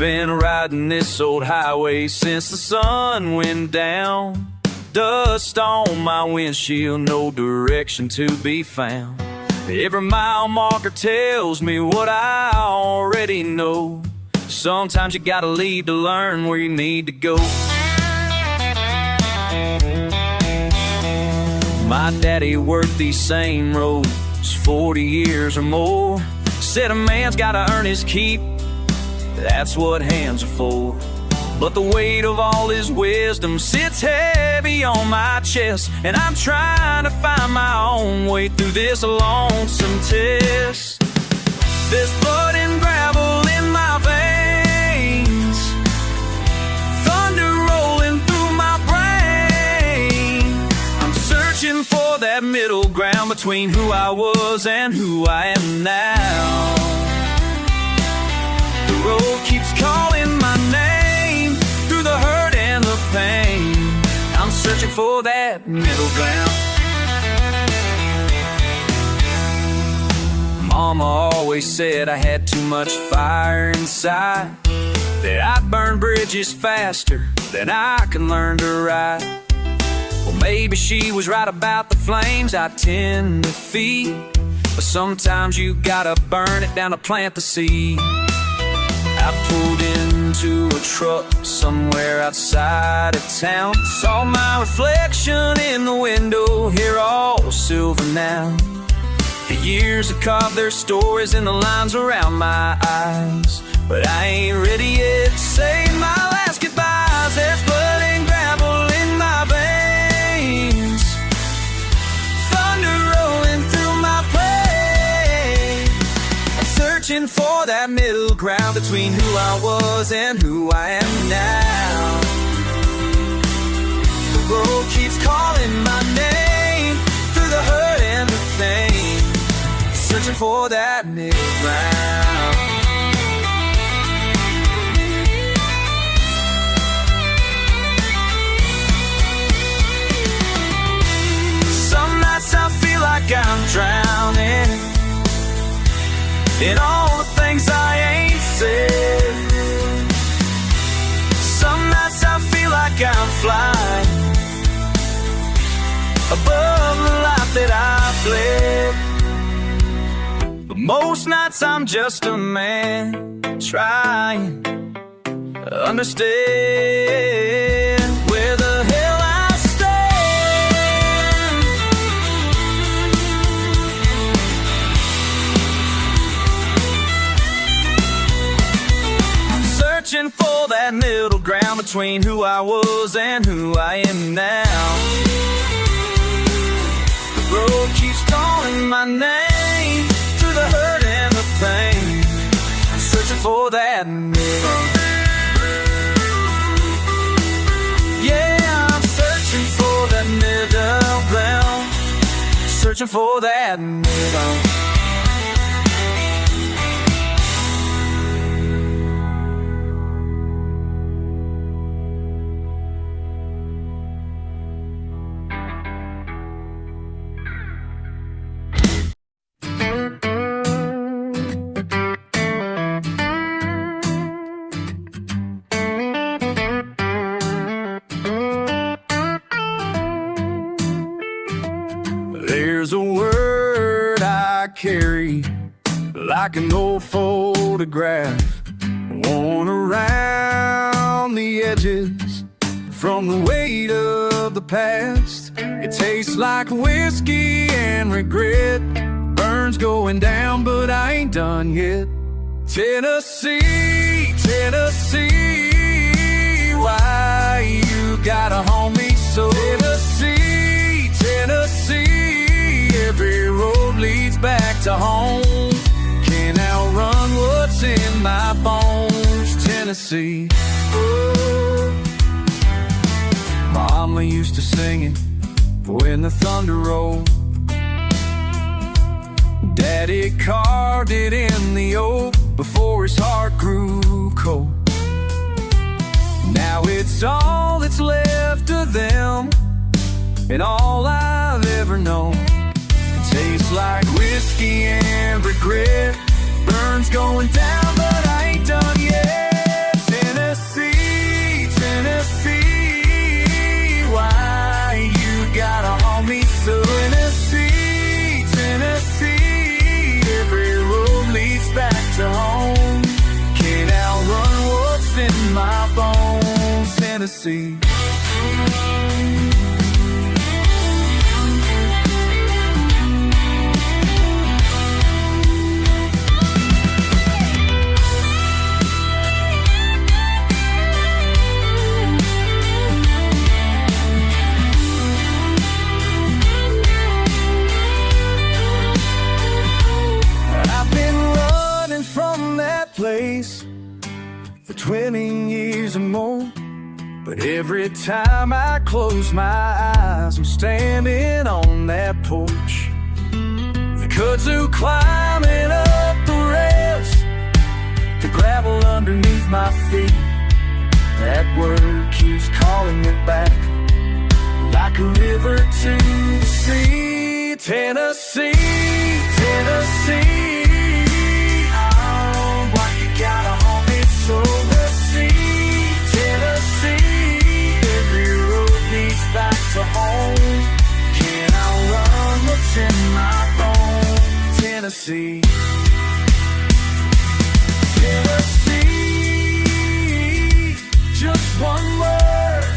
Been riding this old highway since the sun went down. Dust on my windshield, no direction to be found. Every mile marker tells me what I already know. Sometimes you gotta leave to learn where you need to go. My daddy worked these same roads 40 years or more. Said a man's gotta earn his keep, that's what hands are for. But the weight of all his wisdom sits heavy on my chest, and I'm trying to find my own way through this lonesome test. There's blood and gravel in my veins, thunder rolling through my brain. I'm searching for that middle ground between who I was and who I am now. The road keeps calling my name through the hurt and the pain. I'm searching for that middle ground. Mama always said I had too much fire inside, that I'd burn bridges faster than I can learn to ride. Well, maybe she was right about the flames I tend to feed, but sometimes you gotta burn it down to plant the seed. I pulled into a truck somewhere outside of town, saw my reflection in the window, here all silver now. The years have carved their stories in the lines around my eyes, but I ain't ready yet to say my last goodbyes. There's blood and gravel in my veins, thunder rolling through my brain. I'm searching for that middle ground between who I was and who I am now. The road keeps calling my name through the hurt and the pain, searching for that middle ground. Some nights I feel like I'm drowning in all the things I ain't said. Some nights I feel like I'm flying above the life that I've lived. But most nights I'm just a man trying to understand where the hell I stand. I'm searching for that middle ground between who I was and who I am now. The road keeps calling my name through the hurt and the pain, searching for that middle. Yeah, I'm searching for that middle ground, searching for that middle. There's a word I carry like an old photograph, worn around the edges from the weight of the past. It tastes like whiskey and regret, burns going down but I ain't done yet. Tennessee, Tennessee, why you gotta haunt me so? Tennessee, Tennessee, every road leads back to home. Can't outrun what's in my bones. Tennessee, oh. Mama used to sing it when the thunder rolled. Daddy carved it in the oak before his heart grew cold. Now it's all that's left of them and all I've ever known. It tastes like whiskey and regret, burns going down but I ain't done yet. Tennessee. Place for 20 years or more, but every time I close my eyes, I'm standing on that porch. The kudzu climbing up the rails, the gravel underneath my feet. That word keeps calling me back, like a river to the sea. Tennessee, Tennessee. Gotta hold me so the sea, Tennessee. Every road leads back to home. Can I run what's in my bones? Tennessee, Tennessee. Just one word,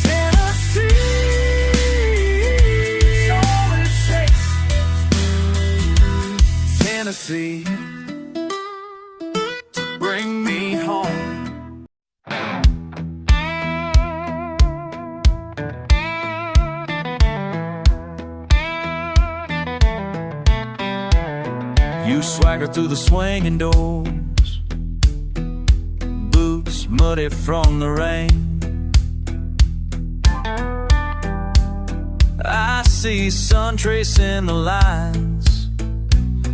Tennessee. It's all it takes. Tennessee. Bring me home. You swagger through the swinging doors, boots muddy from the rain. I see sun tracing the lines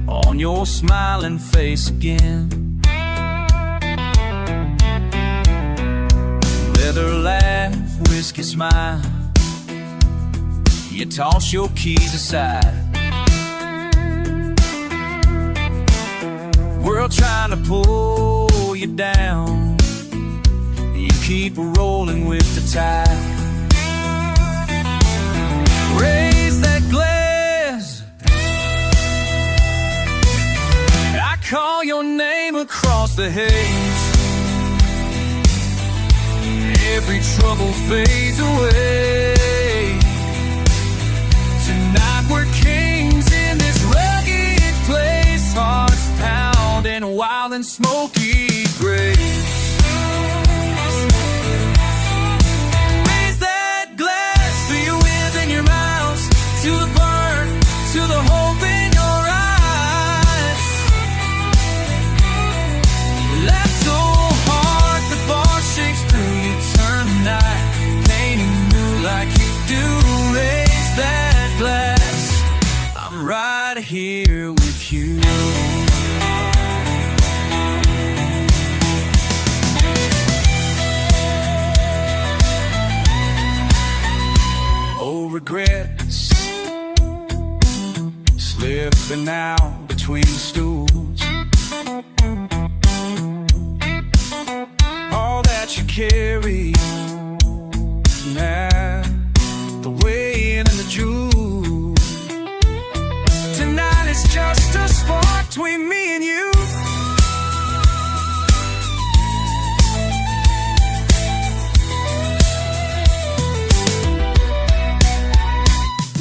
on your smiling face again. Leather laugh, whiskey smile. You toss your keys aside. World trying to pull you down, you keep rolling with the tide. Raise that glass, I call your name across the haze. Every trouble fades away. Tonight we're kings in this rugged place. Hearts pounding, wild and smoky graves. Raise that glass to your wins and your mouths, to the burn, to the hope in your eyes. Laugh so hard the bar shakes through you. Turn the night, painting new like you do. Raise that glass, I'm right here with you. Oh, regrets slipping out between the stools. All that you carry now, the weight and the jewels. Tonight it's just a spark between me and you.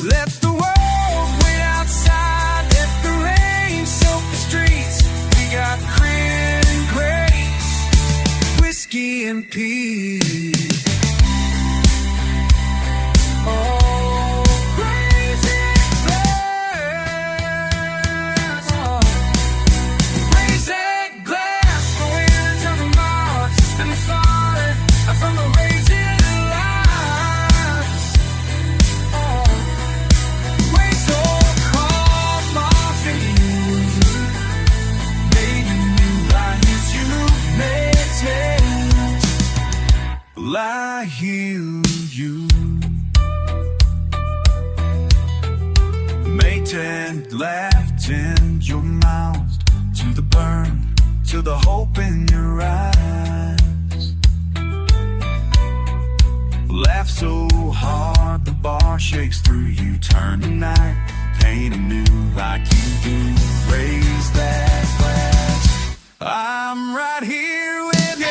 Let the world wait outside, let the rain soak the streets. We got grit and grace, whiskey and peace. I heal you. Mate and laughed in your mouth, to the burn, to the hope in your eyes. Laugh so hard the bar shakes through you. Turn the night, painting new like you do. Raise that glass, I'm right here with you.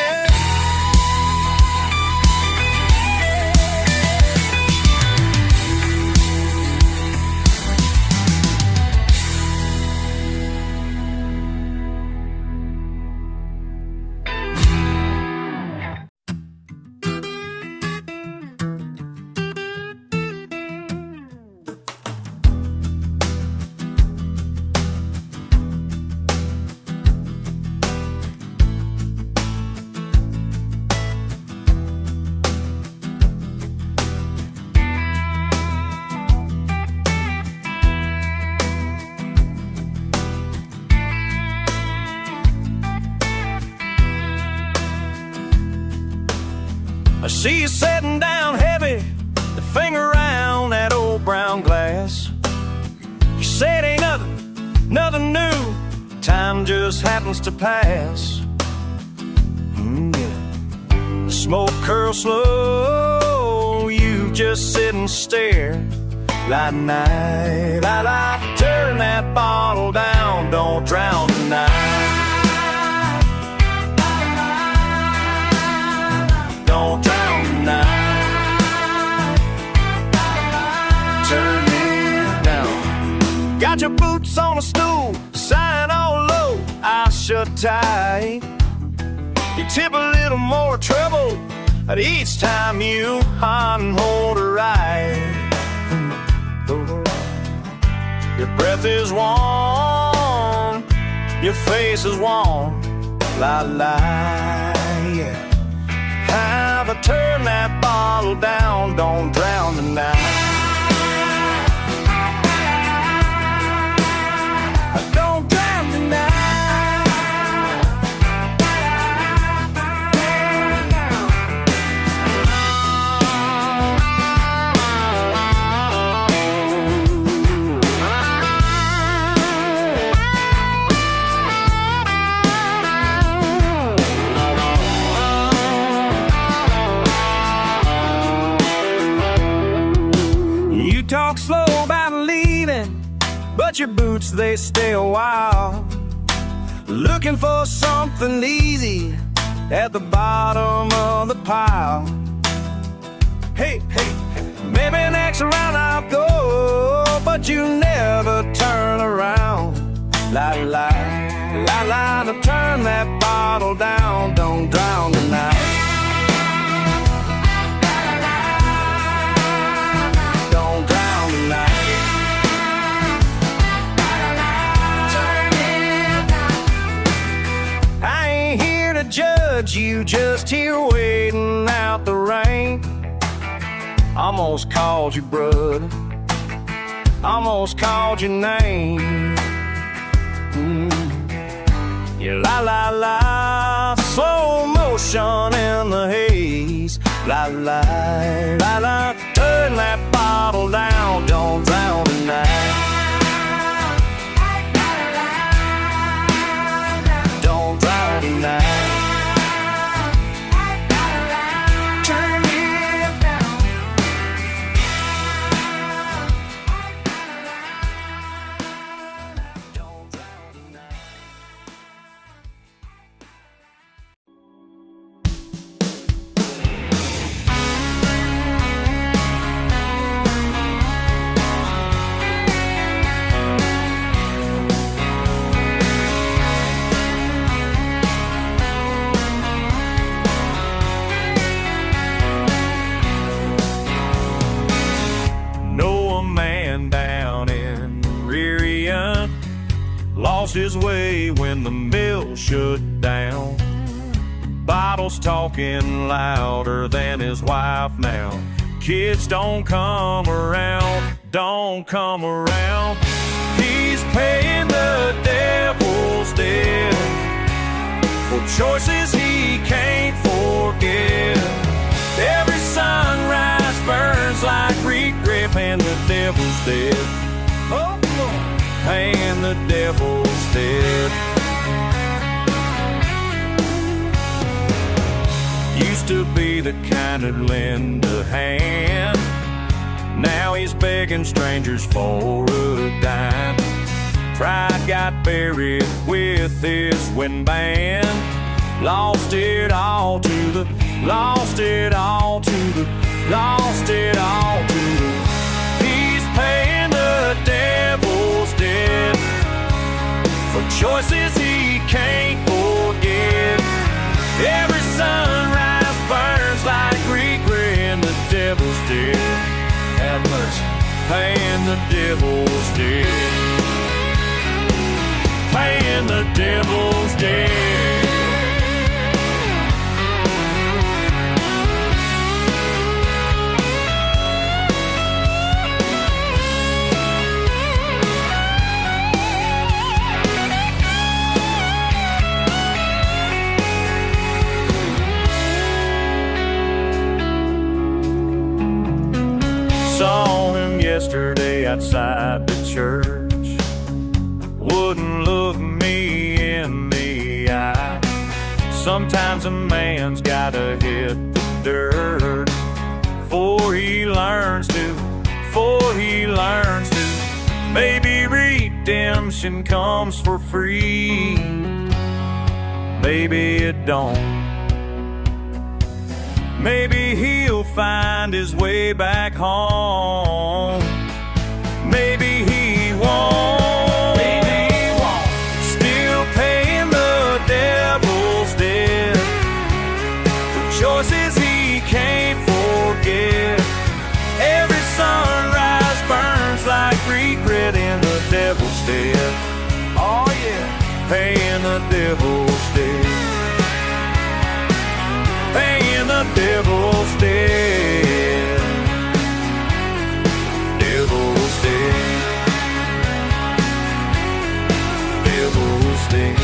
setting down heavy, the finger around that old brown glass. You said ain't nothing new, time just happens to pass. Yeah. The smoke curls slow, you just sit and stare. Light night, I turn that bottle down, don't drown tonight. Don't drown tonight. Turn it down. Got your boots on a stool, sign all low, eyes shut tight. You tip a little more trouble at each time you hold her right. Your breath is warm, your face is warm. La la, yeah. Have I turn that bottle down, don't drown tonight. Don't drown tonight. Talk slow about leaving, but your boots, they stay a while. Looking for something easy at the bottom of the pile. Hey, maybe next round I'll go, but you never turn around. La la, la la, to turn that bottle down, don't drown tonight. Judge you, just here waiting out the rain. Almost called you brother, almost called your name. Yeah, la la la, slow motion in the haze. La la la la, turn that bottle down, don't drown tonight. Don't drown tonight. Lost his way when the mill shut down. Bottles talking louder than his wife now. Kids don't come around, don't come around. He's paying the devil's debt for choices he can't forget. Every sunrise burns like regret, and the devil's dead. Oh, paying the devil's debt. Used to be the kind that'd lend a hand. Now he's begging strangers for a dime. Pride got buried with his wedding band. Lost it all to the, lost it all to the, lost it all to the. He's paying the devil's debt for choices he can't forget. Every sunrise burns like regret, and the devil's dead. Have mercy. Paying the devil's debt. Paying the devil's debt. Saw him yesterday outside the church. Wouldn't look me in the eye. Sometimes a man's gotta hit the dirt before he learns to. Maybe redemption comes for free. Maybe it don't. Maybe he'll find his way back home. Maybe he won't. Still paying the devil's debt for choices he can't forget. Every sunrise burns like regret in the devil's debt. Oh yeah, paying the devil's debt. Paying the devil's debt. Devil's debt. Devil's debt.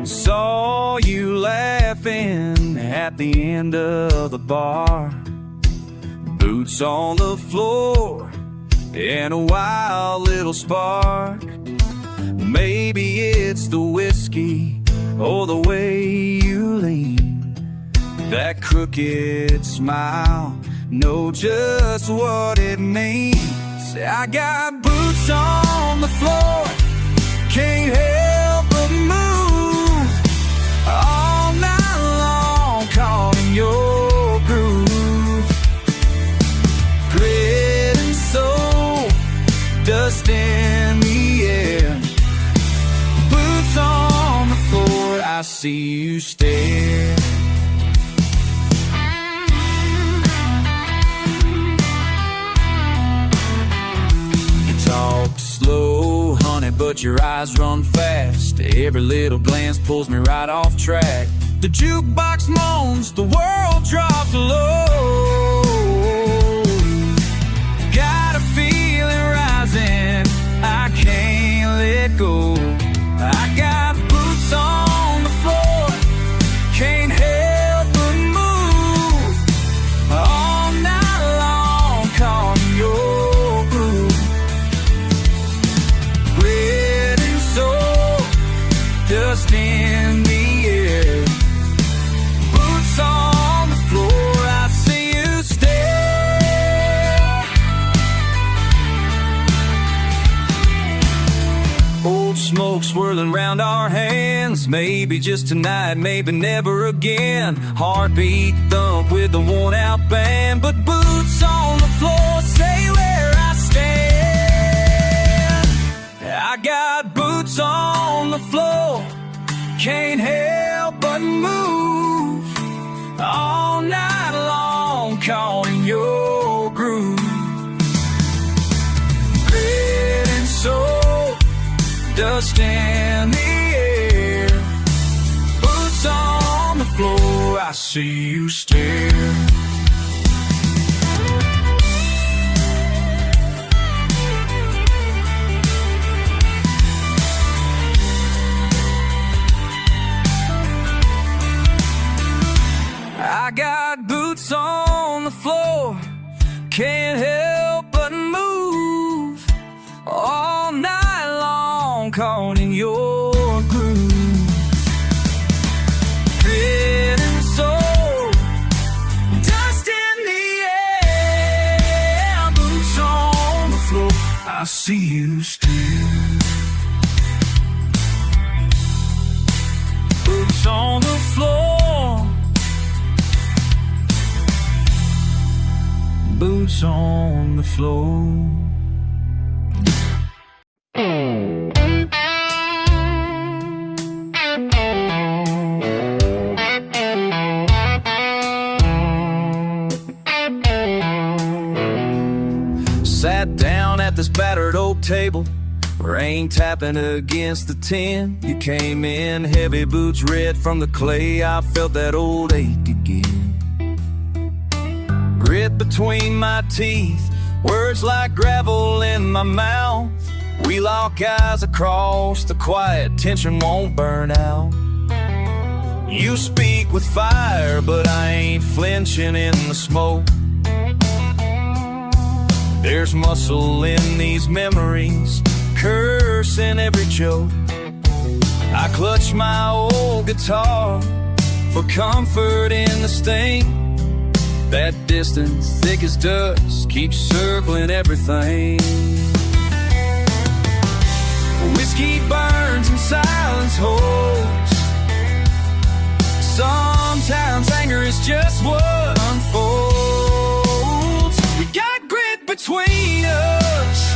Saw you laughing at the end of the bar, boots on the floor and a wild little spark. Maybe it's the whiskey or the way you lean, that crooked smile, know just what it means. I got boots on the floor, can't help but move all night long, caught in your groove. Grit and soul, dust in the air, boots on the floor, I see you stare. You talk slow, honey, but your eyes run fast. Every little glance pulls me right off track. The jukebox moans, the world drops low. Got a feeling rising, I can't let go. I got boots on the floor, can't help but move all night long, caught in your groove. Grit and soul, dust in the air, boots on the floor, I see you stare. Old smoke swirling round our hands, maybe just tonight, maybe never again. Heartbeat thump with the worn out band, but boots on the floor say where I stand. I got boots on the floor, can't help but move all night long, caught in your groove. Grit and soul, dust in the air, boots on the floor, I see you stare. I got boots on the floor, can't help but move all night long, caught in your groove. Grit and soul, dust in the air, boots on the floor, I see you still. Boots on the floor, boots on the floor. Sat down at this battered old table, rain tapping against the tin. You came in, heavy boots red from the clay. I felt that old ache again. Grit between my teeth, Words like gravel in my mouth. We lock eyes across the quiet, tension won't burn out. You speak with fire, but I ain't flinching in the smoke. There's muscle in these memories, curse in every joke. I clutch my old guitar for comfort in the sting. That distance, thick as dust, keeps circling everything. Whiskey burns and silence holds. Sometimes anger is just what unfolds. We got grit between us,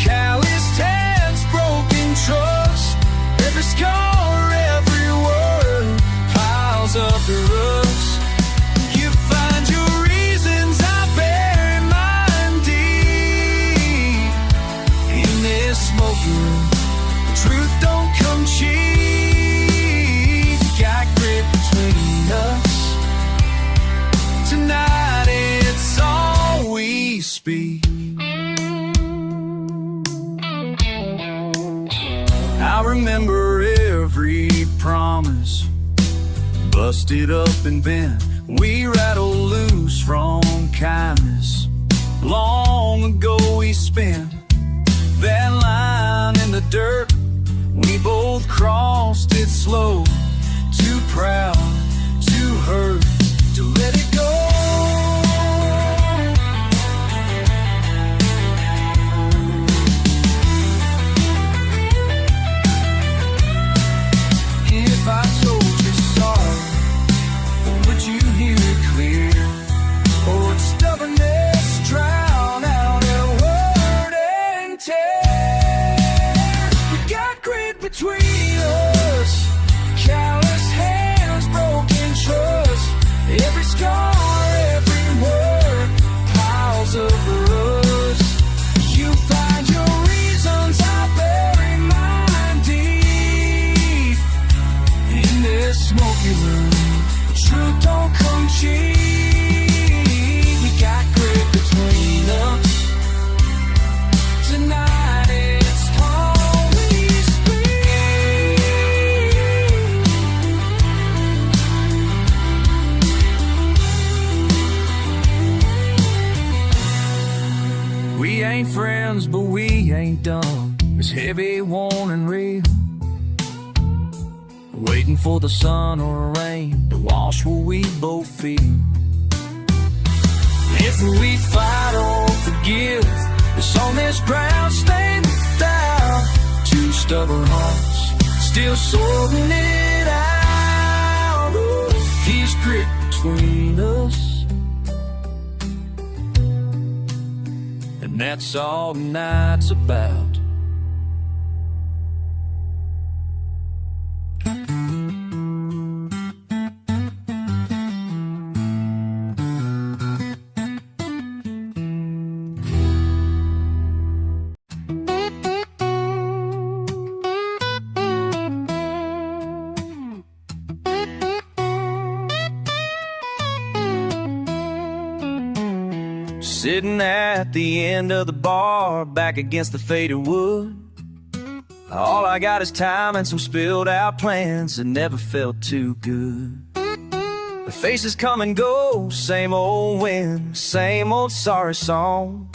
calloused hands, broken trust. Every scar, every word piles up to us. You find your reasons, I bury mine deep in this smoky room. Truth don't come cheap. Got grit between us. Tonight it's all we speak. I remember every promise, busted up and bent. We rattled loose from kindness. Long ago we spent that line in the dirt. We both crossed it slow, too proud, too hurt to let it go. If I told you sorry, would you hear it clear? Or would stubbornness drown out a word and tear? We got grit between us, callous hands, broken trust. Every scar, every word piles over us. You find your reasons, I bury mine deep in this smoky room. Truth don't come cheap. We got grit between us. Tonight it's all we speak. We ain't friends, but we ain't done. It's heavy, worn, and real. Waiting for the sun or rain to wash what we both feel. If we fight or forgive, it's on this ground stand down. Two stubborn hearts still sorting it out. He's grit between us, and that's all the night's about. Sitting at the end of the bar, back against the faded wood. All I got is time and some spilled out plans that never felt too good. The faces come and go, same old wind, same old sorry song.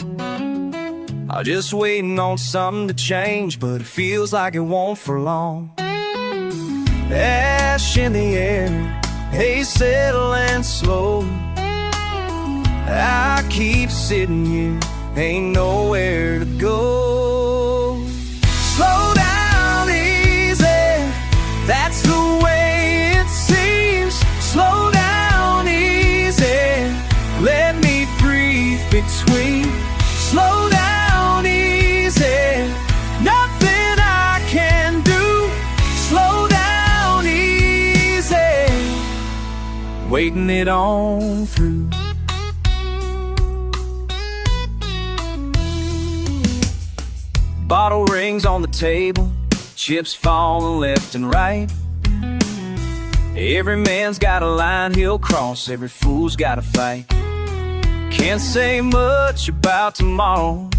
I'm just waiting on something to change, but it feels like it won't for long. Ash in the air, haze settling slow. I keep sitting here, ain't nowhere to go. Slow down easy, that's the way it seems. Slow down easy, let me breathe between. Slow down easy, nothing I can do. Slow down easy, waiting it on through. Bottle rings on the table, chips falling left and right. Every man's got a line he'll cross, every fool's got a fight. Can't say much about tomorrow,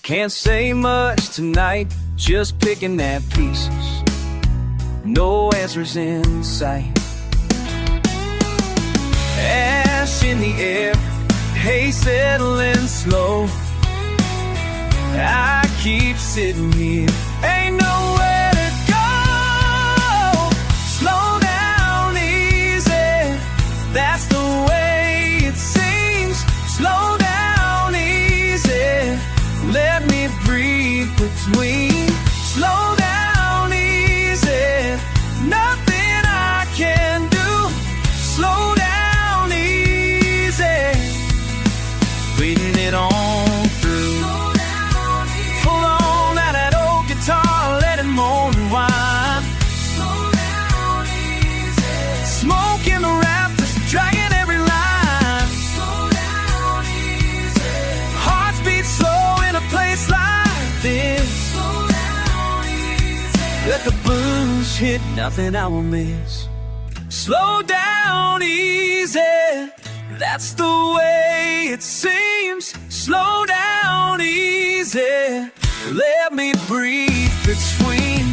can't say much tonight. Just picking at pieces, no answers in sight. Ash in the air, hay settling slow. I keep sitting here, ain't nowhere to go. Slow down easy, that's the way it seems. Slow down easy, let me breathe between. Slow down easy, nothing I can do. Slow down easy, waiting it on through. Pull on out that old guitar, let it moan and whine. Slow down easy, smoke in the rafters, dragging every line. Slow down easy, hearts beat slow in a place like this. Slow down easy, let the blues hit, nothing I will miss. Slow down easy, that's the way it seems. Slow down easy, let me breathe between.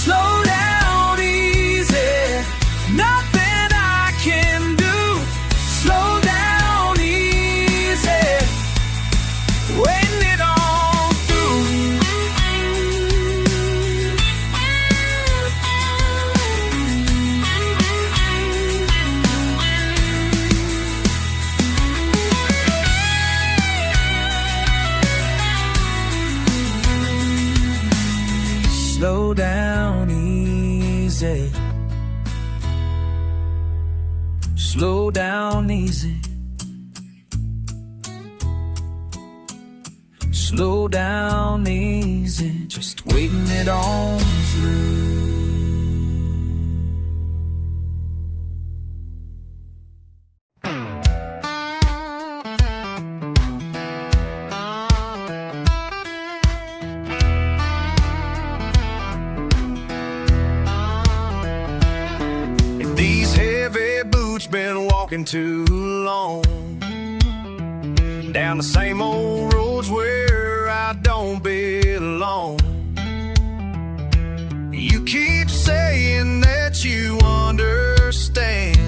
Slow down easy, nothing I can do. Slow down easy, waiting it all through. Slow down easy, slow down easy, slow down easy, just waiting it on through. These heavy boots been walking too long down the same old roads where I don't belong. You keep saying that you understand,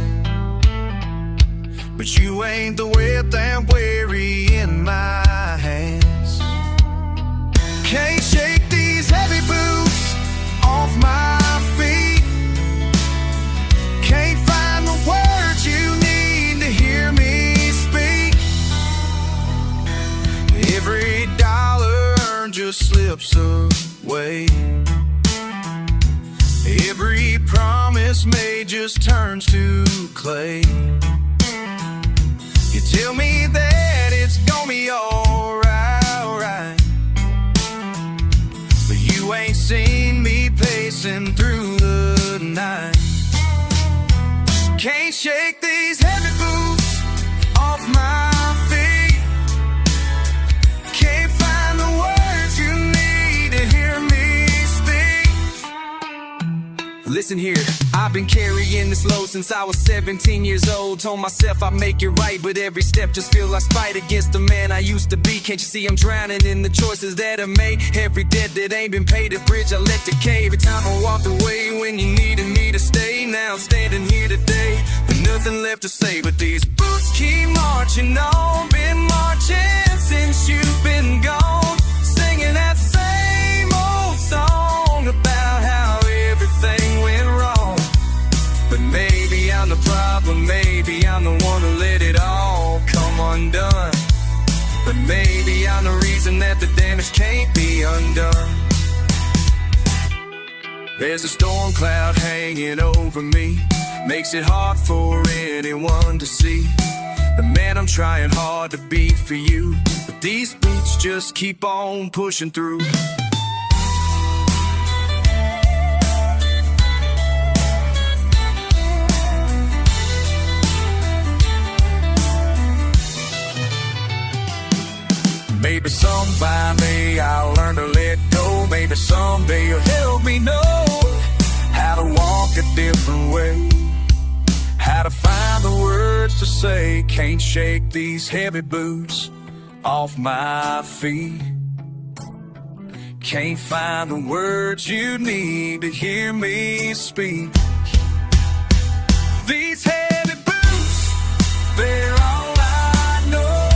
but you ain't the wet and weary in my hands. Can't shake these heavy boots off my feet. Can't find the words you need to hear me speak. Every dollar earned just slips away. Every promise made just turns to clay. You tell me that it's gonna be alright, but you ain't seen me pacing through the night. Can't shake these heavy boots off my feet. Can't find the words you need to hear me speak. Listen here, I've been carrying this load since I was 17 years old. Told myself I'd make it right, but every step just feels like fight against the man I used to be. Can't you see I'm drowning in the choices that I made? Every debt that ain't been paid, a bridge I let decay. Every time I walked away when you needed me to stay. Now I'm standing here today with nothing left to say, but these boots keep marching on. Been marching since you've been gone, singing that same old song about how everything went wrong. But maybe I'm the problem, maybe I'm the one who let it all come undone. But maybe I'm the reason that the damage can't be undone. There's a storm cloud hanging over me, makes it hard for anyone to see the man I'm trying hard to be for you. But these boots just keep on pushing through. Maybe someday I'll learn to let go. Maybe someday you'll help me know how to walk a different way, how Gotta find the words to say, can't shake these heavy boots off my feet. Can't find the words you need to hear me speak. These heavy boots, they're all I know.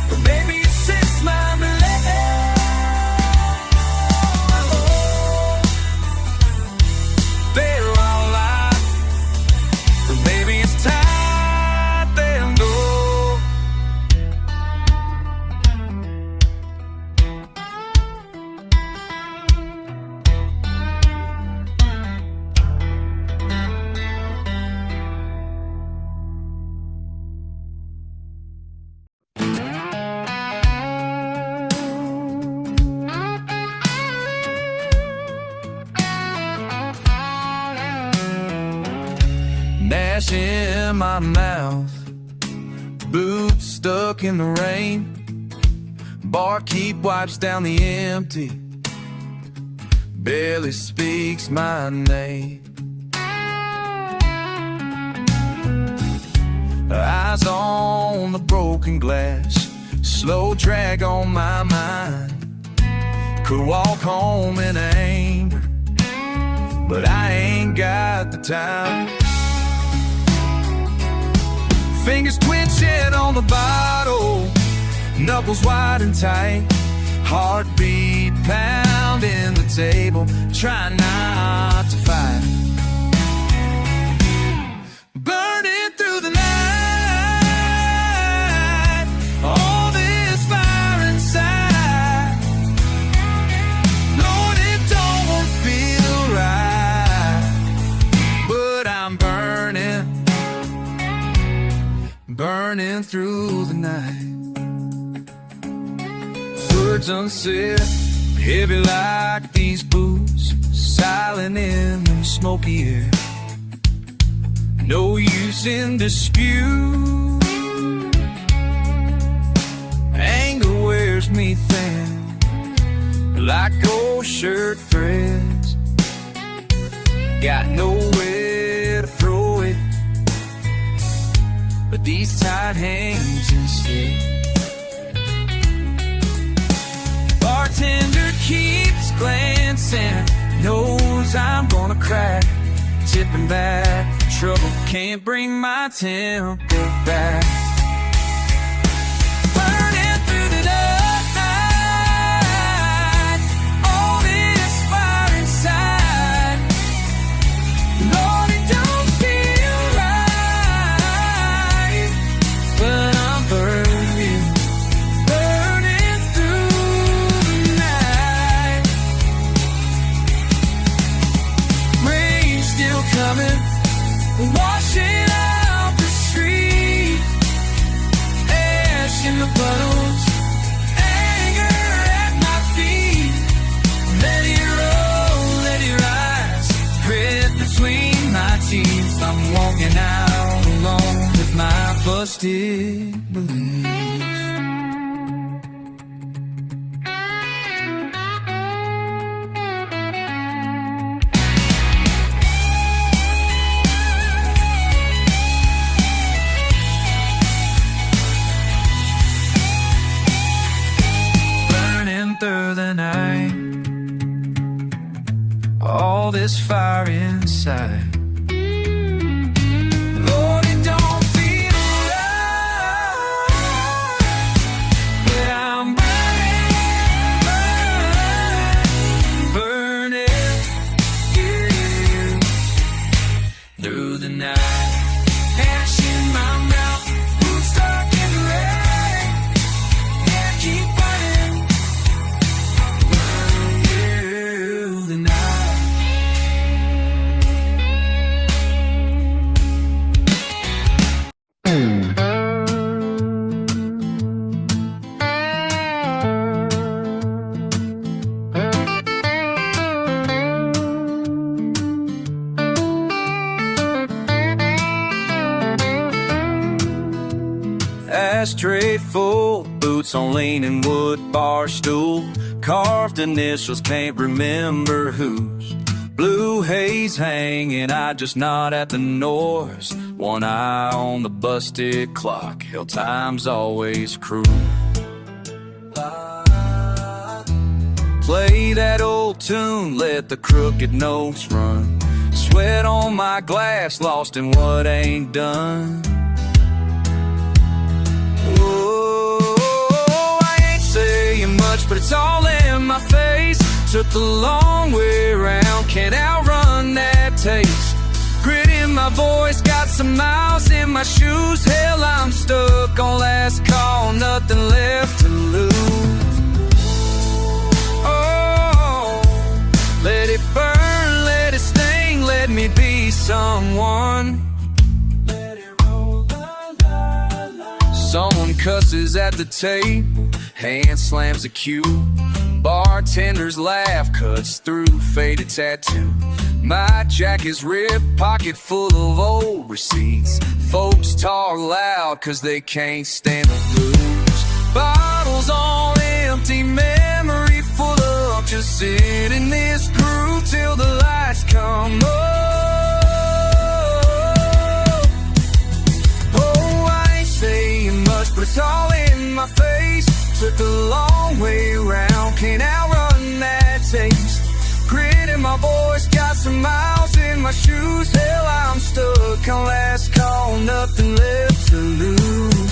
But maybe it's just my they're all I, but maybe it's time they'll know. Nash in my mouth, boots stuck in the rain. Barkeep wipes down the empty, barely speaks my name. Eyes on the broken glass, slow drag on my mind. Could walk home in anger, but I ain't got the time. Fingers twitching on the bottle, knuckles wide and tight, heartbeat pounding the table, trying not to fight. Burning through the night, all this fire inside. Lord, it don't feel right, but I'm burning through the night. Words unsaid, heavy like these boots, silent in the smoky air. No use in dispute, anger wears me thin like old shirt threads. Got nowhere to throw it, but these tight hands instead. Bartender keeps glancing, knows I'm gonna crack, tipping back the trouble, can't bring my temper back. Burning through the night, all this fire inside. Lord, it don't feel right, but I'm burning through the night. Rain still coming, washing out the street. Ash in the puddles, anger at my feet. Let it roll, let it rise, grit between my teeth. I'm walking out alone with my busted beliefs. Burning through the night, all this fire inside. Lord, it don't feel right, but I'm burning through the night. Ash in my mouth, boots stuck in the rain. Yeah, keep burning through the night. Ashtray full, boots on leaning wood bar stool, carved initials, can't remember whose. Blue haze hanging, I just nod at the noise. One eye on the busted clock, hell time's always cruel. Play that old tune, let the crooked notes run. Sweat on my glass, lost in what ain't done. Oh, I ain't saying much, but it's all in my face. Took the long way around, can't outrun that taste. Grit in my voice, got some miles in my shoes. Hell, I'm stuck on last call, nothing left to lose. Oh, let it burn, let it sting, let me be someone. Let it roll, la, la, la. Someone cusses at the table, hand slams a cue. Bartender's laugh cuts through faded tattoo. My jacket's ripped, pocket full of old receipts. Folks talk loud cause they can't stand the blues. Bottles on empty, memory full of. Just sit in this groove till the lights come up. Oh, I ain't saying much, but it's all in my face. Took the long way around, can't outrun that taste. Grit in my voice, got some miles in my shoes. Hell, I'm stuck on last call, nothing left to lose.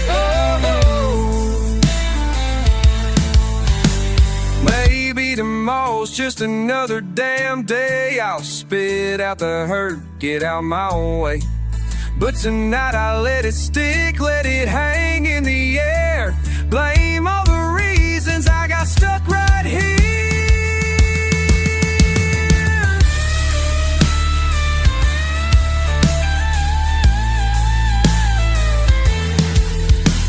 Oh, maybe tomorrow's just another damn day. I'll spit out the hurt, get out my way. But tonight I let it stick, let it hang in the air. Blame all the reasons I got stuck right here.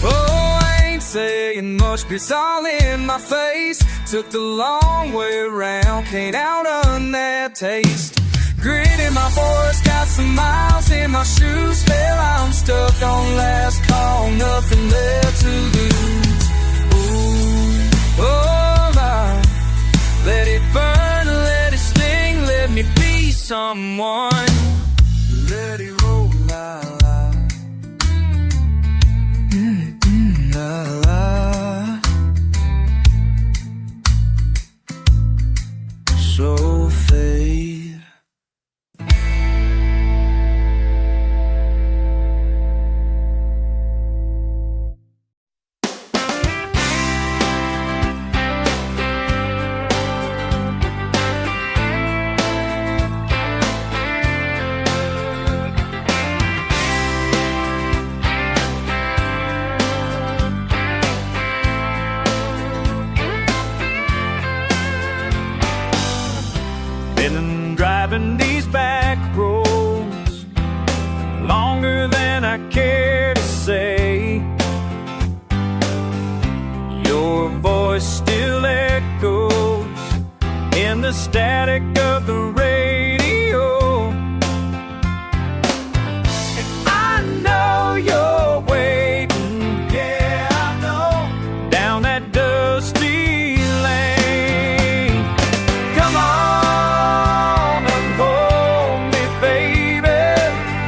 Oh, I ain't saying much, but it's all in my face. Took the long way around, can't outrun that taste. Grit in my voice, got some miles in my shoes. Feel I'm stuck on last call, nothing left to lose. Ooh, oh my, let it burn, let it sting, let me be someone. Let it roll, la la, la la. So fade. Been driving these back roads longer than I care to say. Your voice still echoes in the static of the radio. And I know you're waiting, yeah, I know, down that dusty lane. Come on and hold me, baby.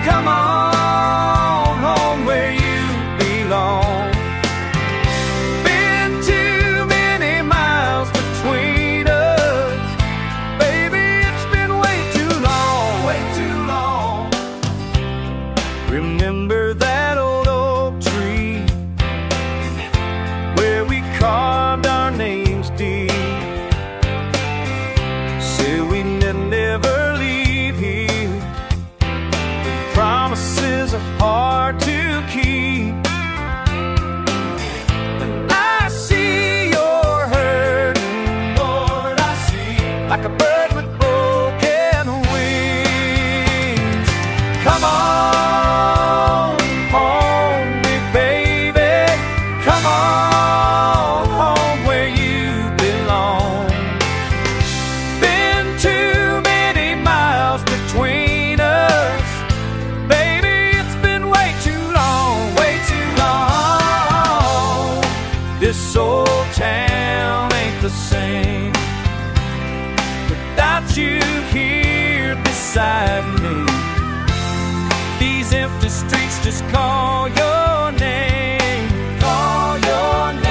Come on home where you belong. Been too many miles between us, baby, it's been way too long, way too long. Remember that old oak tree where we carved our names deep? Said we'd never leave here. Promises are hard to keep. And I see you're hurting, Lord, I see, like a bird with broken wings. Come on home, me baby. Come on home where you belong. Been too many miles between us, baby, it's been way too long, way too long. This old town ain't the same. beside me. These empty streets just call your name, call your name.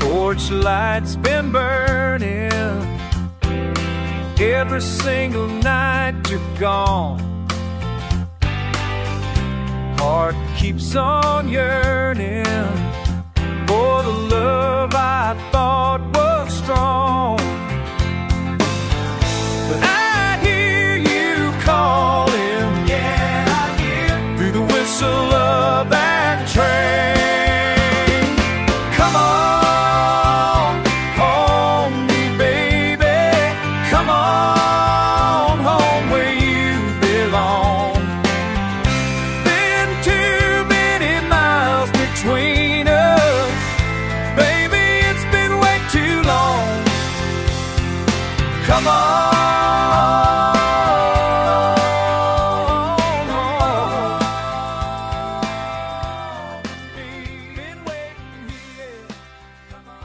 Porch lights been burning every single night you're gone. Heart keeps on yearning for the love I thought was strong. But I hear you calling, yeah, I hear through the whistle of that train. Come on, home, baby, come on home where you belong. Been too many miles between us, baby, it's been way too long. Come on. Been waiting here. Come on.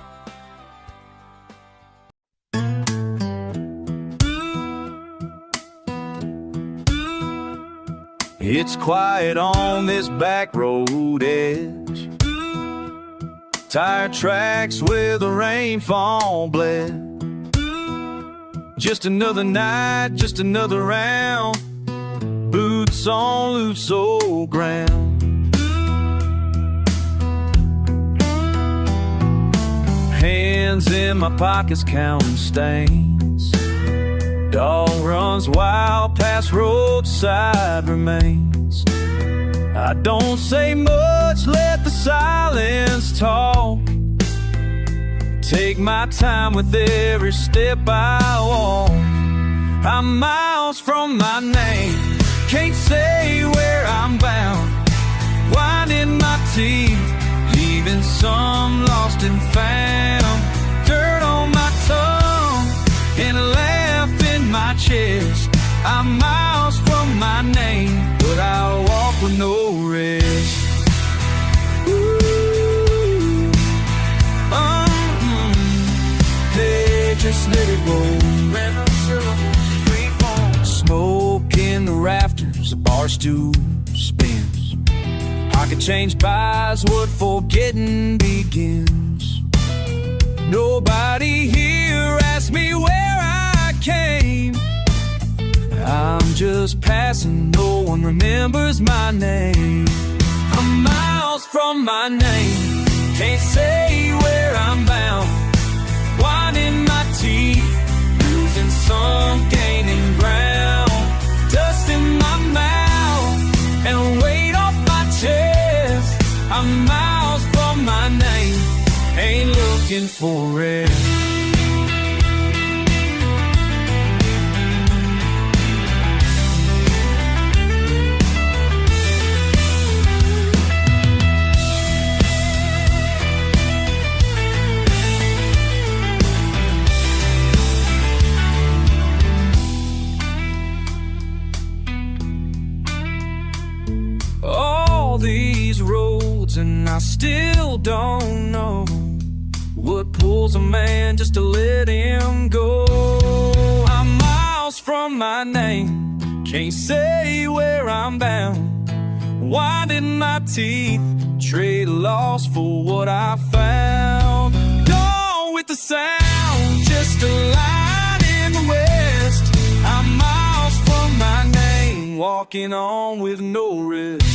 It's quiet on this back road edge. Tire tracks where the rainfall bled. Just another night, just another round. Boots on loose old ground. Hands in my pockets counting stains. Dog runs wild past roadside remains. I don't say much, let the silence talk. Take my time with every step I walk. I'm miles from my name, can't say where I'm bound. Winding my teeth, leaving some lost and found. Dirt on my tongue and a laugh in my chest. I'm miles from my name, but I'll walk with no rest. Just let it roll. Smoke in the rafters, a bar stool spins. Pocket change buys what forgetting begins. Nobody here asked me where I came. I'm just passing, no one remembers my name. I'm miles from my name, can't say where I'm bound. Winding my teeth, losing some, gaining ground. Dust in my mouth and weight off my chest. I'm miles from my name, ain't looking for rest. These roads, and I still don't know what pulls a man just to let him go. I'm miles from my name, can't say where I'm bound. Winding my teeth, trade loss for what I found. Gone with the sound, just a line in the west. I'm miles from my name, walking on with no rest.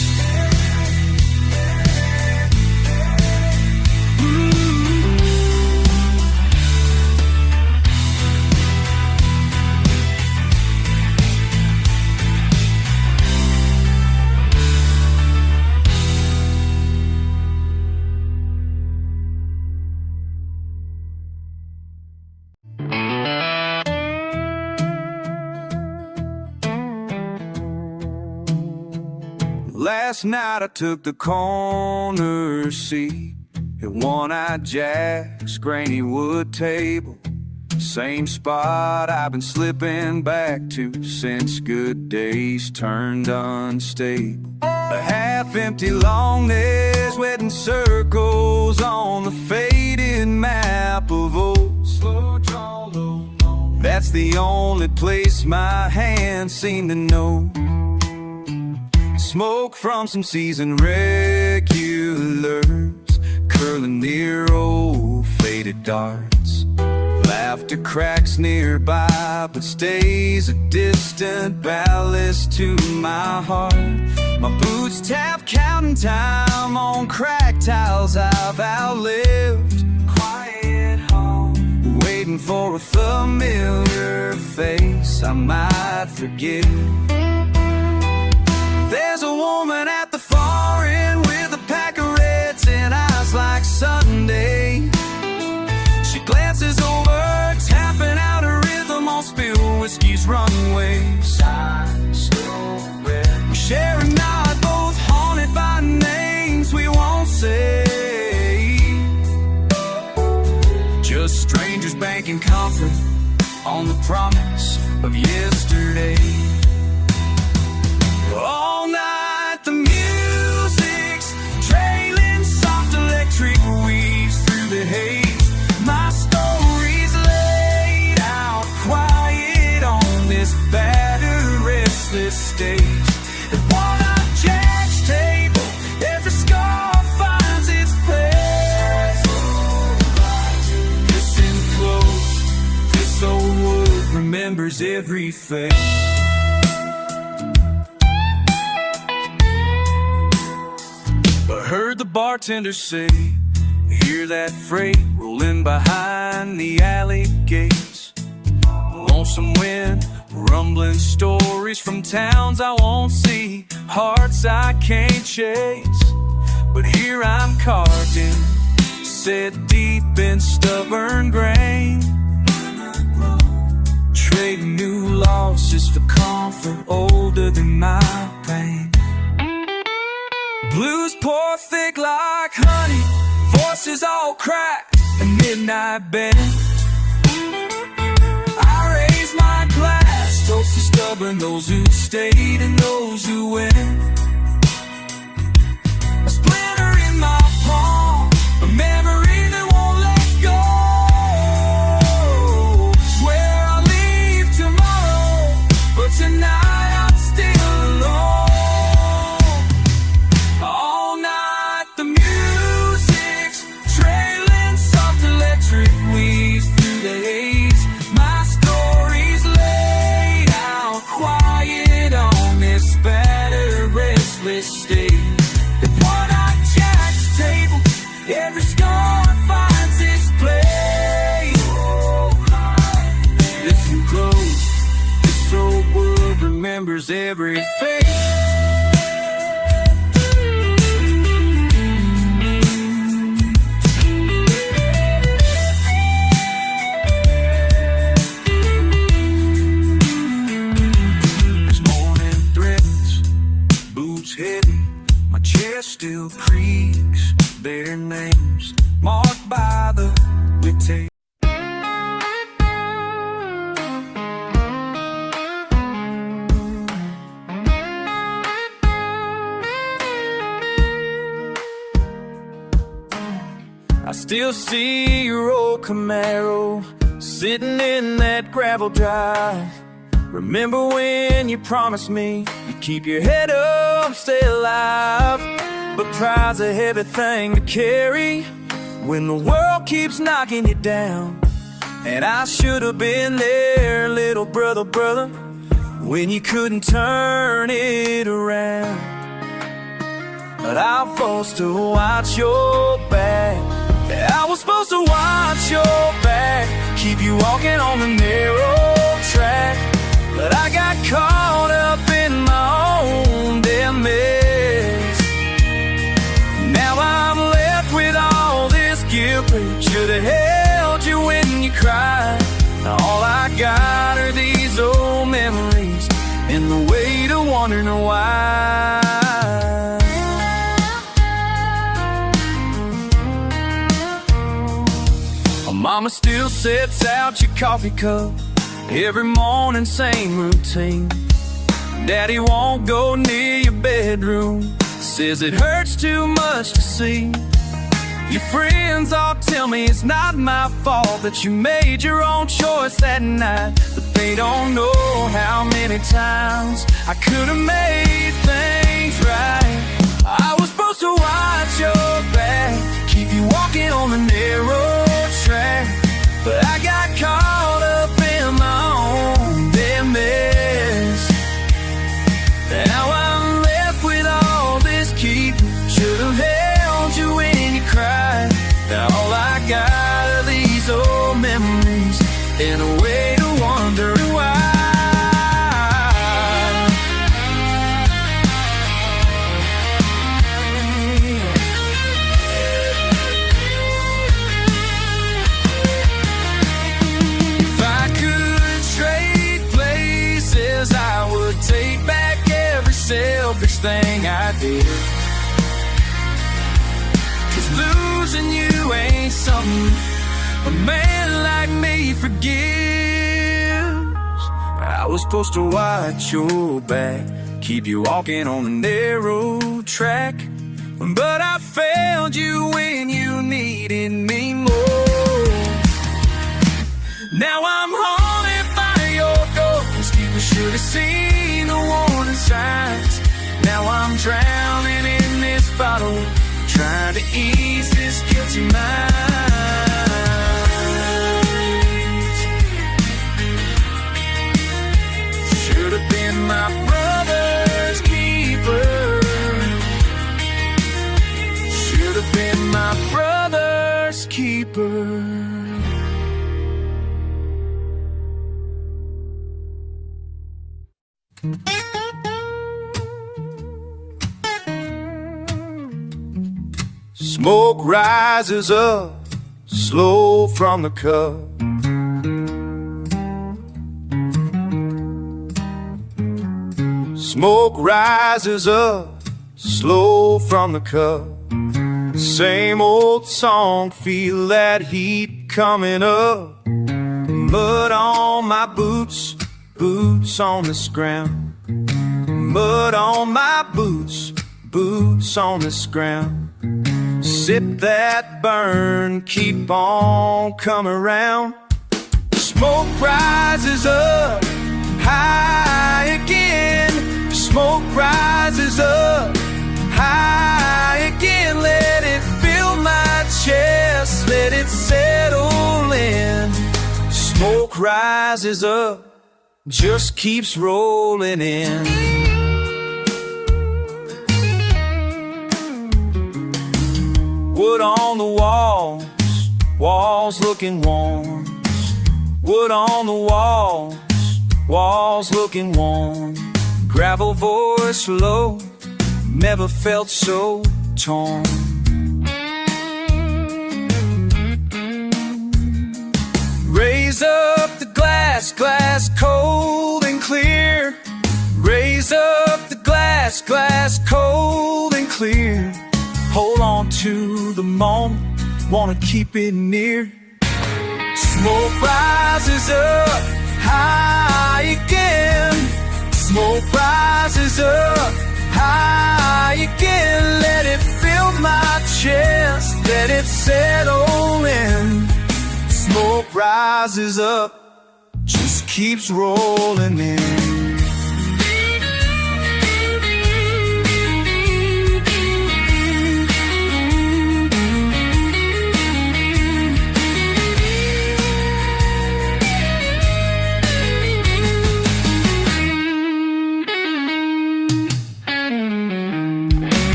Last night I took the corner seat at One-Eyed Jack's grainy wood table. Same spot I've been slipping back to since good days turned unstable. A half-empty longness wetting circles on the faded map of old slow draw low. That's the only place my hands seem to know. Smoke from some seasoned regulars curling near old faded darts. Laughter cracks nearby, but stays a distant ballast to my heart. My boots tap counting time on cracked tiles I've outlived. Quiet home, waiting for a familiar face I might forget. There's a woman at the far end with a pack of reds and eyes like Sunday. She glances over, tapping out a rhythm on spilled whiskey's runways. We share a night, both haunted by names we won't say. Just strangers banking comfort on the promise of yesterday. All night the music's trailing, soft electric weaves through the haze. My story's laid out quiet on this battered, restless stage. At One-Eyed Jack's table, every scar finds its place. Listen close, this old wood remembers every face. Heard the bartender say, hear that freight rolling behind the alley gates. Lonesome wind, rumbling stories from towns I won't see, hearts I can't chase. But here I'm carved in, set deep in stubborn grain, trading new losses for comfort older than my pain. Blues pour thick like honey, voices all cracked and midnight bend. I raise my glass, toast to stubborn, those who stayed and those who went. A splinter in my palm, a memory that won't let go. Swear I'll leave tomorrow, but tonight I'm still alone. Weaves through the haze. My story's laid out quiet on this battered, restless stage. At One-Eyed Jack's table, every scar finds its place. Listen close, this old wood remembers every face. Heavy, my chest still creaks, their names marked by the tape. I still see your old Camaro sitting in that gravel drive. Remember when you promised me you'd keep your head up, stay alive. But pride's a heavy thing to carry when the world keeps knocking you down. And I should have been there, little brother, when you couldn't turn it around. But I was supposed to watch your back. I was supposed to watch your back, keep you walking on the narrow track. But I got caught up in my own damn mess. Now I'm left with all this guilt. Should've held you when you cried. Now all I got are these old memories and the weight of wondering why. Mama still sets out your coffee cup every morning, same routine. Daddy won't go near your bedroom, says it hurts too much to see. Your friends all tell me it's not my fault, that you made your own choice that night. But they don't know how many times I could have made things right. I was supposed to watch your back, keep you walking on the narrow track, but I got caught up in my own damn mess. Now I'm left with all this keeping. Should've held you when you cried. Now all I got are these old memories and a way to wonder why. If I could trade places, I would take back every selfish thing I did. Losing you ain't something a man like me forgives. I was supposed to watch your back, keep you walking on the narrow track, but I failed you when you needed me more. Now I'm haunted by your ghost. You should have seen the warning signs. Now I'm drowning in this bottle, trying to ease this guilty mind. Should have been my brother's keeper. Should have been my brother's keeper. Smoke rises up, slow from the cup. Smoke rises up, slow from the cup. Same old song, feel that heat coming up. Mud on my boots, boots on this ground. Mud on my boots, boots on this ground. Sip that burn, keep on coming around. Smoke rises up, high again. Smoke rises up, high again. Let it fill my chest, let it settle in. Smoke rises up, just keeps rolling in. Wood on the walls, walls looking warm. Wood on the walls, walls looking warm. Gravel voice low, never felt so torn. Raise up the glass, glass cold and clear. Raise up the glass, glass cold and clear. Hold on to the moment, wanna keep it near. Smoke rises up, high again. Smoke rises up, high again. Let it fill my chest, let it settle in. Smoke rises up, just keeps rolling in.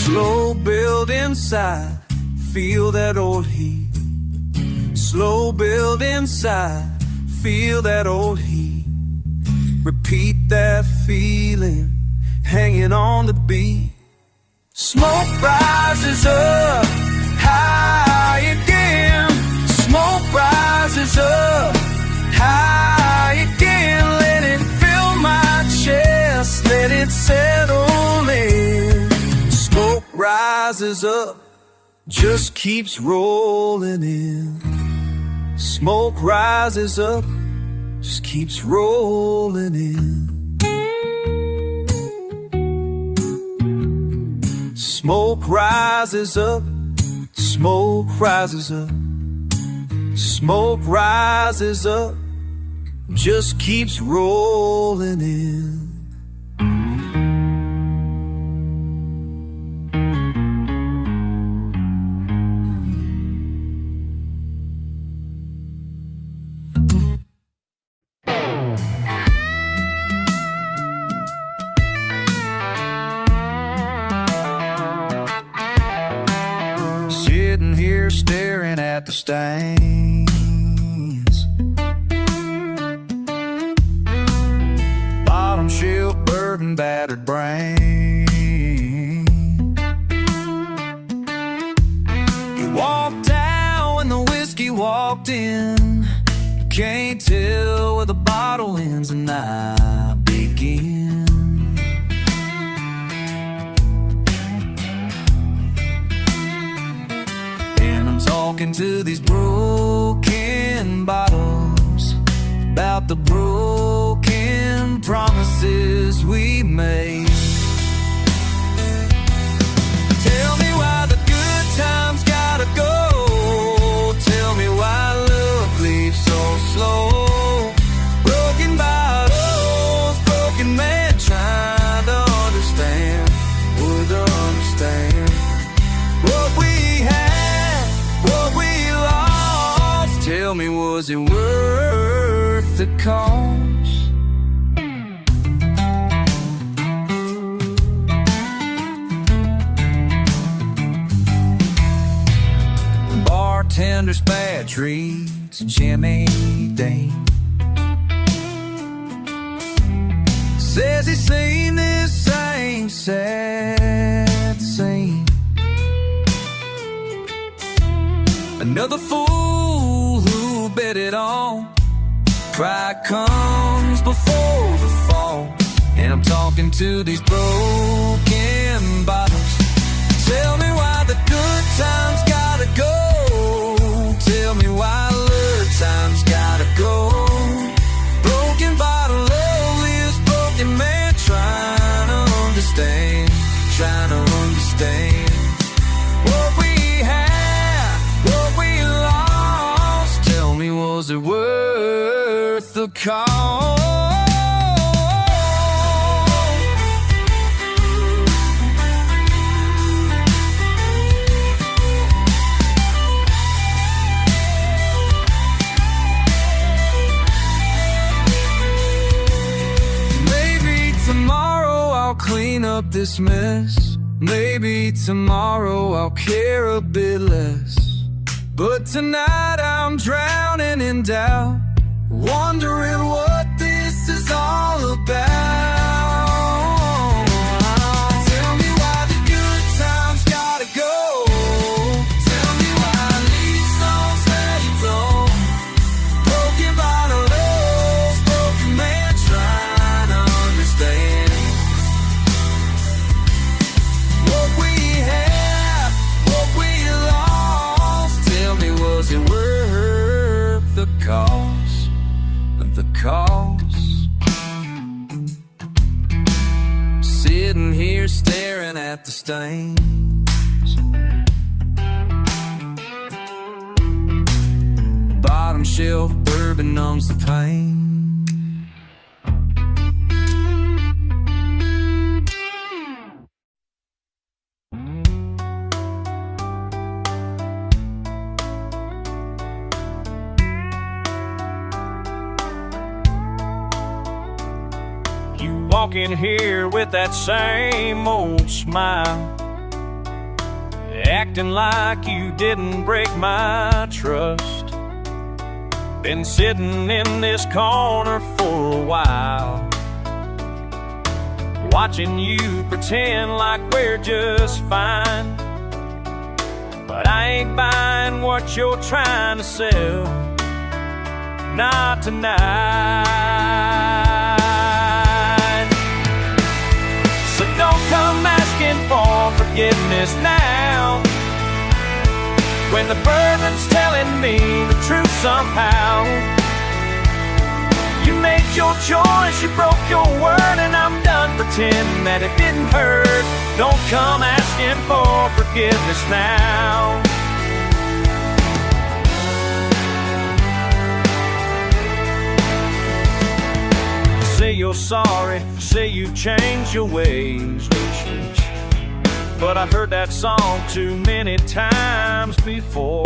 Slow build inside, feel that old heat. Slow build inside, feel that old heat. Repeat that feeling, hanging on the beat. Smoke rises up, high again. Smoke rises up, high again. Let it fill my chest, let it settle in. Smoke rises rises up, just keeps rolling in. Smoke rises up, just keeps rolling in. Smoke rises up, smoke rises up, smoke rises up, just keeps rolling in. Sitting here staring at the stains, bottom shelf, bourbon battered brain. You walked out when the whiskey walked in. You can't tell where the bottle ends and I begin. Talking to these broken bottles about the broken promises we made. Tell me why the good times gotta go. Tell me why love leaves so slow. Broken bottles, broken man trying to understand, would understand what we had, what we lost. Tell me, was it worth the cost? Bartender's bad treats, Jimmy Dean says he's seen this same sad scene. Another fool who bet it on. Pride comes before the fall. And I'm talking to these broken bottles. Tell me why the good times gotta go. Tell me why love times gotta go. Broken bottle love lives broken man trying to understand, trying to understand what we had, what we lost. Tell me, was it worth the cost? Clean up this mess. Maybe tomorrow I'll care a bit less. But tonight I'm drowning in doubt, wondering what this is all about. Tell me why the good times gotta go. Tell me why lead songs let it flow. Broken bottle lows, broken man trying to understand what we had, what we lost. Tell me, was it worth the cost? The cost? Sitting here staring at the stains, bottom shelf bourbon numbs the pain. Walk in here with that same old smile, acting like you didn't break my trust. Been sitting in this corner for a while, watching you pretend like we're just fine. But I ain't buying what you're trying to sell, not tonight. So don't come asking for forgiveness now. when the burden's telling me the truth somehow. You made your choice, you broke your word, and I'm done pretending that it didn't hurt. Don't come asking for forgiveness now. Say you're sorry, say you've changed your ways, but I've heard that song too many times before.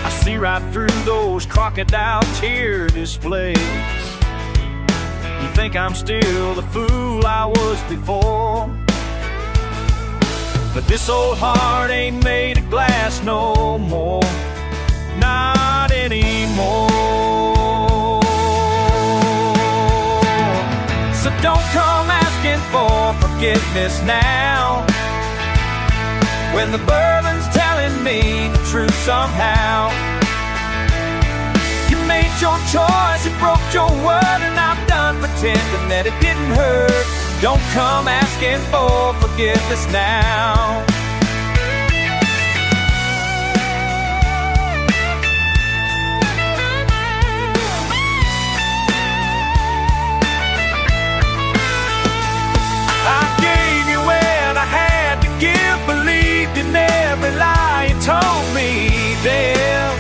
I see right through those crocodile tear displays. You think I'm still the fool I was before, but this old heart ain't made of glass no more, not anymore. So don't come asking for forgiveness now, when the bourbon's telling me the truth somehow. You made your choice, you broke your word, and I'm done pretending that it didn't hurt. Don't come asking for forgiveness now. Believed in every lie you told me then,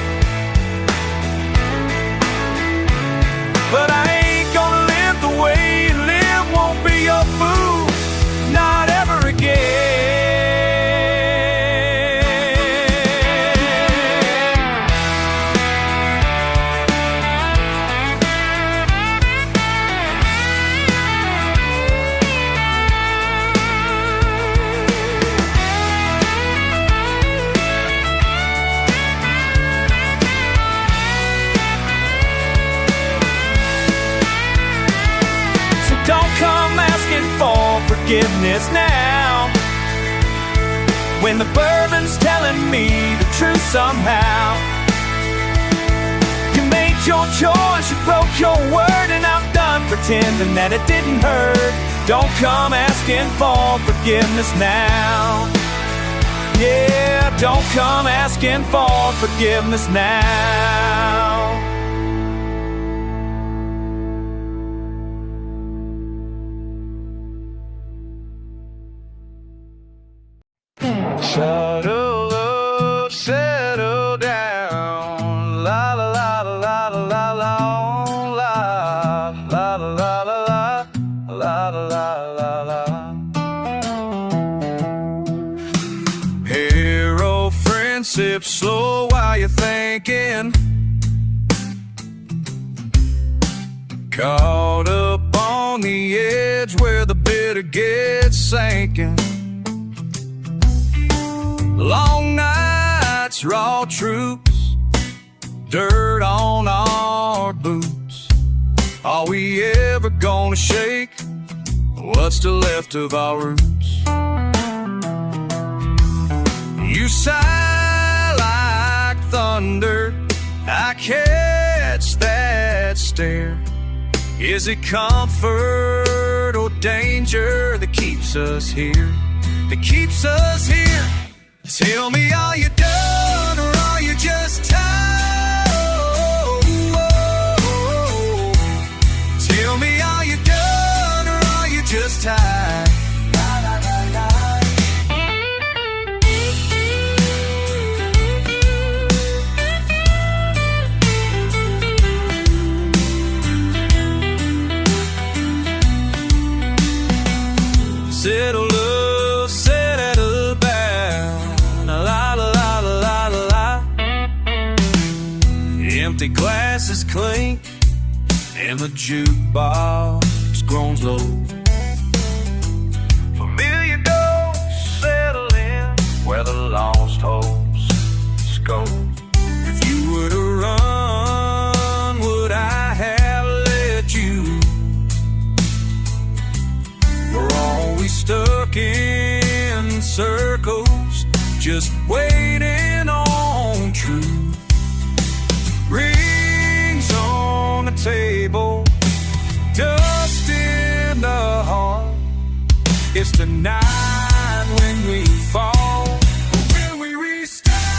but I ain't gonna live the way you live. Won't be your fool, not ever again. Forgiveness now, when the bourbon's telling me the truth somehow. You made your choice, you broke your word, and I'm done pretending that it didn't hurt. Don't come asking for forgiveness now. Yeah, don't come asking for forgiveness now. Settle up, settle down. La la la la la la la la la la la la la la la. Hero friend, sip slow while you're thinking. Caught up on the edge where the bitter gets sinking. Long nights, raw troops, dirt on our boots. Are we ever gonna shake what's still left of our roots? You sigh like thunder, I catch that stare. Is it comfort or danger that keeps us here? That keeps us here? Tell me, are you done or are you just tired? Tell me, are you done or are you just tired? Settle up, settle down. La la la la la la. Empty glasses clink and the jukebox groans low. Familiar doors settle in where the lost hosts go. If you were to run, would I have let you? We're always stuck in circles, just waiting on truth. Rings on the table, dust in the heart. It's the night when we fall, when we restart.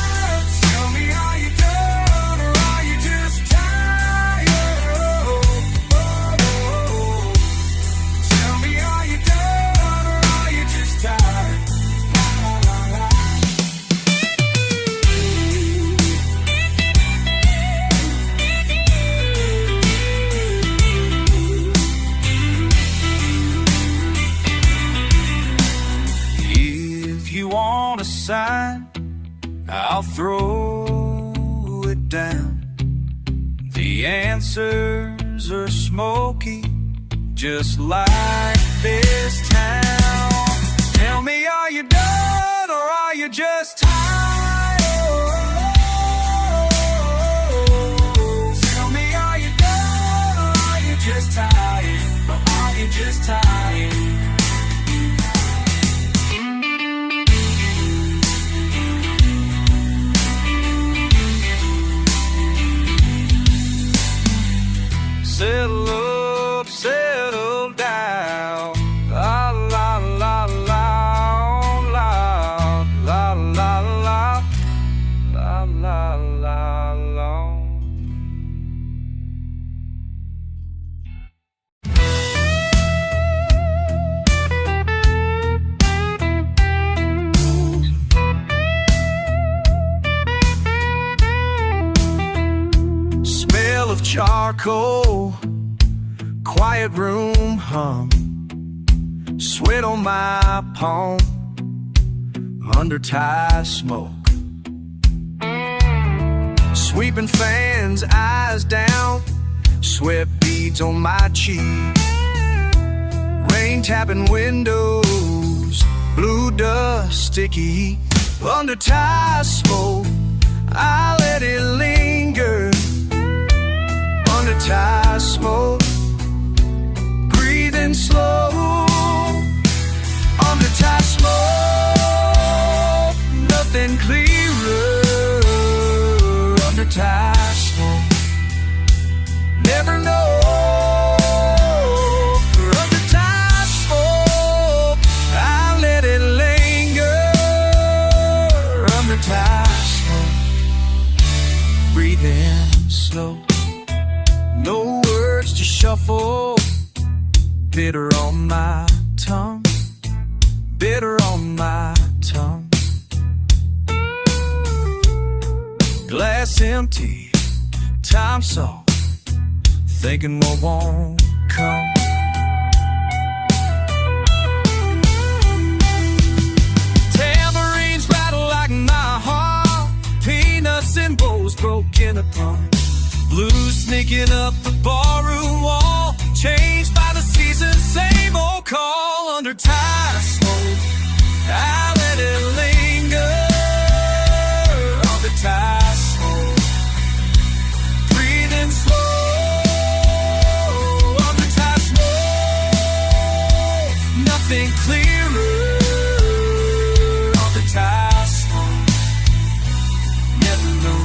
I'll throw it down. The answers are smoky, just like this town. Tell me, are you done or are you just tired? Tell me, are you done or are you just tired? Or are you just tired? Settle up, settle down. La la la la la la la la la la la la. Smell of charcoal, quiet room hum, sweat on my palm, under tie smoke. Sweeping fans, eyes down, sweat beads on my cheek. Rain tapping windows, blue dust, sticky heat. Under tie smoke, I let it linger. Under tie smoke, breathing slow. Under tie smoke, nothing clearer. Under tie smoke, never know. Under tie smoke, I let it linger. Under tie smoke, breathing slow. No words to shuffle, bitter on my tongue, bitter on my tongue. Glass empty, time soft, thinking what won't come. Tamarines rattle like my heart, peanuts and bowls broken apart. Blues sneaking up the barroom wall, changed by the season, same old call. Under tie smoke, I let it linger. Under tie smoke, breathing slow. Under tie smoke, nothing clearer. Under tie smoke, never know.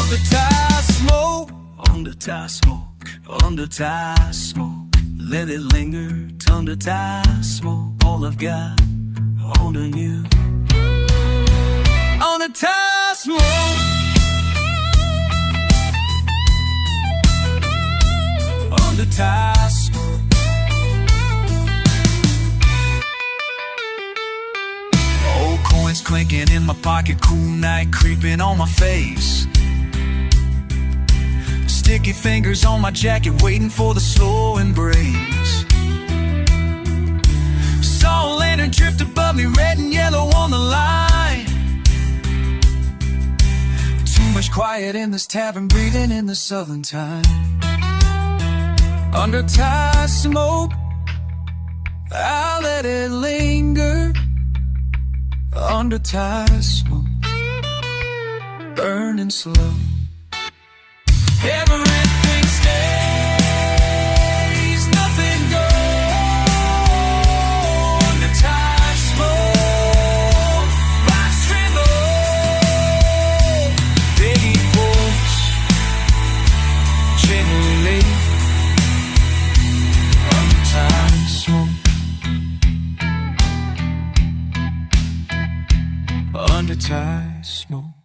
Under tie smoke, under tie smoke, under tie smoke. Let it linger, under tie smoke. All I've got, under you. Under tie smoke, under tie smoke. Old coins clinking in my pocket, cool night creeping on my face. Sticky fingers on my jacket, waiting for the slow embrace. Saw a lantern drift above me, red and yellow on the line. Too much quiet in this tavern, breathing in the southern time. Under tie smoke, I let it linger. Under tie smoke, burning slow. Everything stays, nothing goes. Under tie smoke, rocks tremble. Baby boys, gently. Under tie smoke, under tie smoke.